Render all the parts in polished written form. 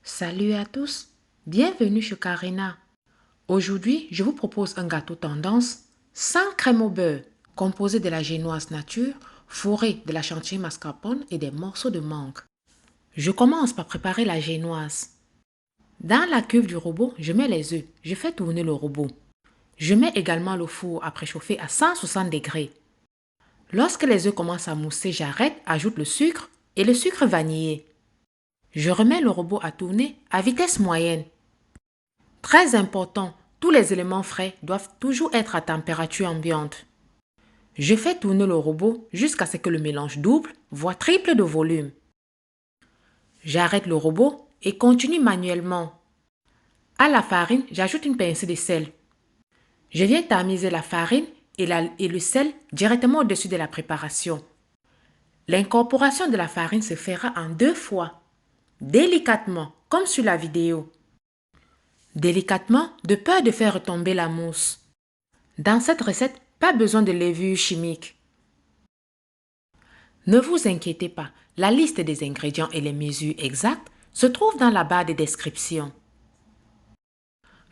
Salut à tous, bienvenue chez Karina. Aujourd'hui, je vous propose un gâteau tendance sans crème au beurre, composé de la génoise nature, fourré de la chantilly mascarpone et des morceaux de mangue. Je commence par préparer la génoise. Dans la cuve du robot, je mets les œufs, je fais tourner le robot. Je mets également le four à préchauffer à 160 degrés. Lorsque les œufs commencent à mousser, j'arrête, ajoute le sucre et le sucre vanillé. Je remets le robot à tourner à vitesse moyenne. Très important, tous les éléments frais doivent toujours être à température ambiante. Je fais tourner le robot jusqu'à ce que le mélange double, voire triple de volume. J'arrête le robot et continue manuellement. À la farine, j'ajoute une pincée de sel. Je viens tamiser la farine et le sel directement au-dessus de la préparation. L'incorporation de la farine se fera en 2 fois, délicatement, comme sur la vidéo. Délicatement, de peur de faire retomber la mousse. Dans cette recette, pas besoin de levure chimique. Ne vous inquiétez pas, la liste des ingrédients et les mesures exactes se trouvent dans la barre de description.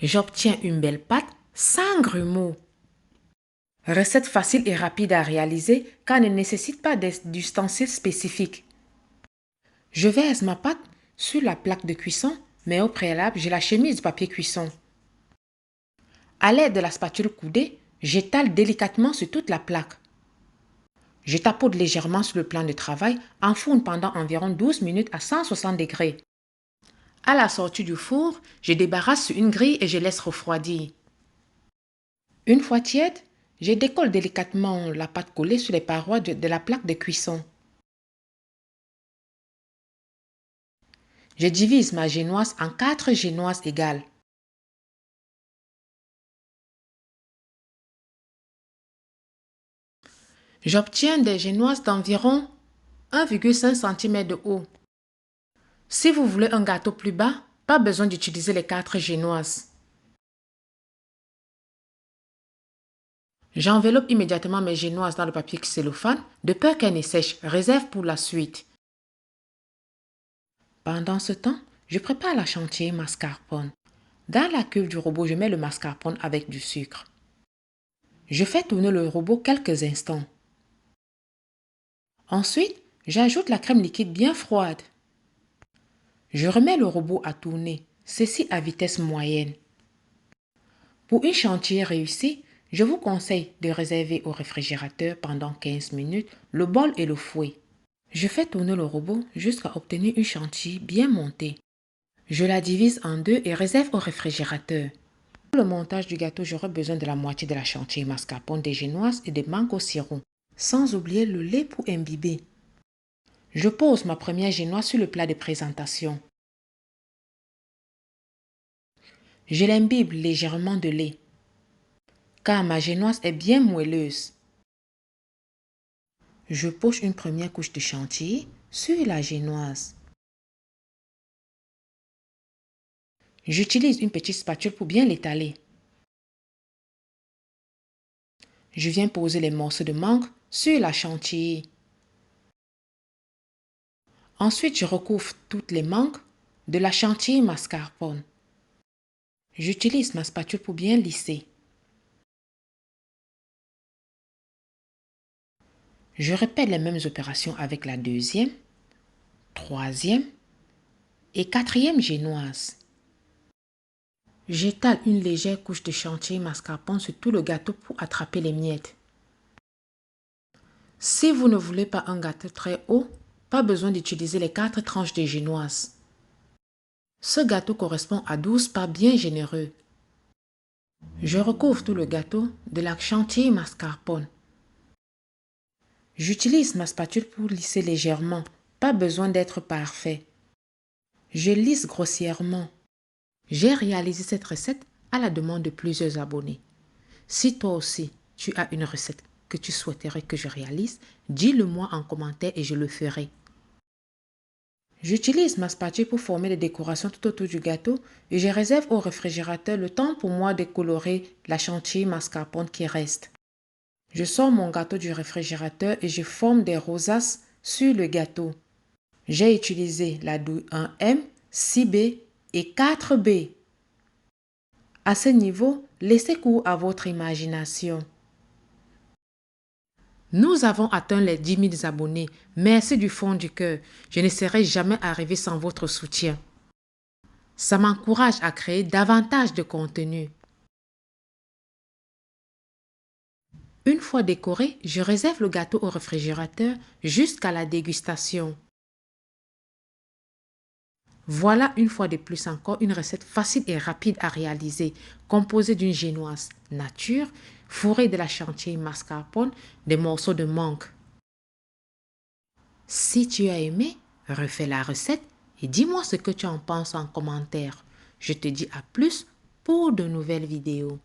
J'obtiens une belle pâte sans grumeaux. Recette facile et rapide à réaliser car elle ne nécessite pas d'ustensiles spécifiques. Je verse ma pâte sur la plaque de cuisson, mais au préalable, je la chemise du papier cuisson. À l'aide de la spatule coudée, j'étale délicatement sur toute la plaque. Je tapote légèrement sur le plan de travail, enfourne pendant environ 12 minutes à 160 degrés. À la sortie du four, je débarrasse sur une grille et je laisse refroidir. Une fois tiède, je décolle délicatement la pâte collée sur les parois de la plaque de cuisson. Je divise ma génoise en 4 génoises égales. J'obtiens des génoises d'environ 1,5 cm de haut. Si vous voulez un gâteau plus bas, pas besoin d'utiliser les 4 génoises. J'enveloppe immédiatement mes génoises dans le papier cellophane de peur qu'elles ne sèchent, réserve pour la suite. Pendant ce temps, je prépare la chantilly mascarpone. Dans la cuve du robot, je mets le mascarpone avec du sucre. Je fais tourner le robot quelques instants. Ensuite, j'ajoute la crème liquide bien froide. Je remets le robot à tourner, ceci à vitesse moyenne. Pour une chantilly réussie, je vous conseille de réserver au réfrigérateur pendant 15 minutes le bol et le fouet. Je fais tourner le robot jusqu'à obtenir une chantilly bien montée. Je la divise en 2 et réserve au réfrigérateur. Pour le montage du gâteau, j'aurai besoin de la moitié de la chantilly mascarpone, des génoises et des mangues au sirop, sans oublier le lait pour imbiber. Je pose ma première génoise sur le plat de présentation. Je l'imbibe légèrement de lait, car ma génoise est bien moelleuse. Je poche une première couche de chantilly sur la génoise. J'utilise une petite spatule pour bien l'étaler. Je viens poser les morceaux de mangue sur la chantilly. Ensuite, je recouvre toutes les mangues de la chantilly mascarpone. J'utilise ma spatule pour bien lisser. Je répète les mêmes opérations avec la deuxième, troisième et quatrième génoise. J'étale une légère couche de chantilly mascarpone sur tout le gâteau pour attraper les miettes. Si vous ne voulez pas un gâteau très haut, pas besoin d'utiliser les 4 tranches de génoise. Ce gâteau correspond à 12 pas bien généreux. Je recouvre tout le gâteau de la chantilly mascarpone. J'utilise ma spatule pour lisser légèrement, pas besoin d'être parfait. Je lisse grossièrement. J'ai réalisé cette recette à la demande de plusieurs abonnés. Si toi aussi, tu as une recette que tu souhaiterais que je réalise, dis-le-moi en commentaire et je le ferai. J'utilise ma spatule pour former des décorations tout autour du gâteau et je réserve au réfrigérateur le temps pour moi de colorer la chantilly mascarpone qui reste. Je sors mon gâteau du réfrigérateur et je forme des rosaces sur le gâteau. J'ai utilisé la douille 1M 6B et 4B. À ce niveau, laissez cours à votre imagination. Nous avons atteint les 10 000 abonnés. Merci du fond du cœur. Je ne serais jamais arrivé sans votre soutien. Ça m'encourage à créer davantage de contenu. Une fois décoré, je réserve le gâteau au réfrigérateur jusqu'à la dégustation. Voilà une fois de plus encore une recette facile et rapide à réaliser, composée d'une génoise nature, fourrée de la chantilly mascarpone, des morceaux de mangue. Si tu as aimé, refais la recette et dis-moi ce que tu en penses en commentaire. Je te dis à plus pour de nouvelles vidéos.